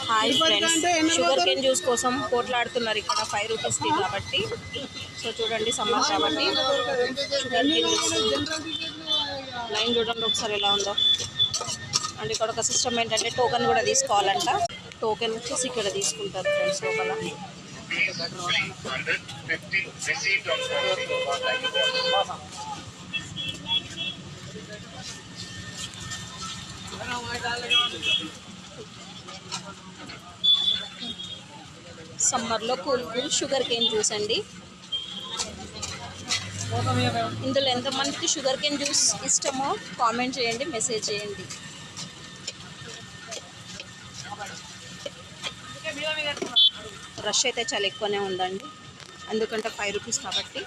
Hi friends, sugar cane juice కోసం పోట్లాడుతున్నారు ఇక్కడ 5 రూపీస్కి కాబట్టి. సో చూడండి, సమ్మర్ కాబట్టి షుగర్ కేన్ జ్యూస్ లైన్ చూడండి ఒకసారి ఎలా ఉందో. అండ్ ఇక్కడ ఒక సిస్టమ్ ఏంటంటే టోకెన్ కూడా తీసుకోవాలంట. టోకెన్ వచ్చేసి ఇక్కడ తీసుకుంటారు ఫ్రెండ్స్ లోపల. సమ్మర్లో కూల్ షుగర్ కేన్ జ్యూస్ అండి. ఇందులో ఎంతమందికి షుగర్ కేన్ జ్యూస్ ఇష్టమో కామెంట్ చేయండి, మెసేజ్ చేయండి. రష్ అయితే చాలా ఎక్కువనే ఉందండి, ఎందుకంటే 5 రూపీస్ కాబట్టి.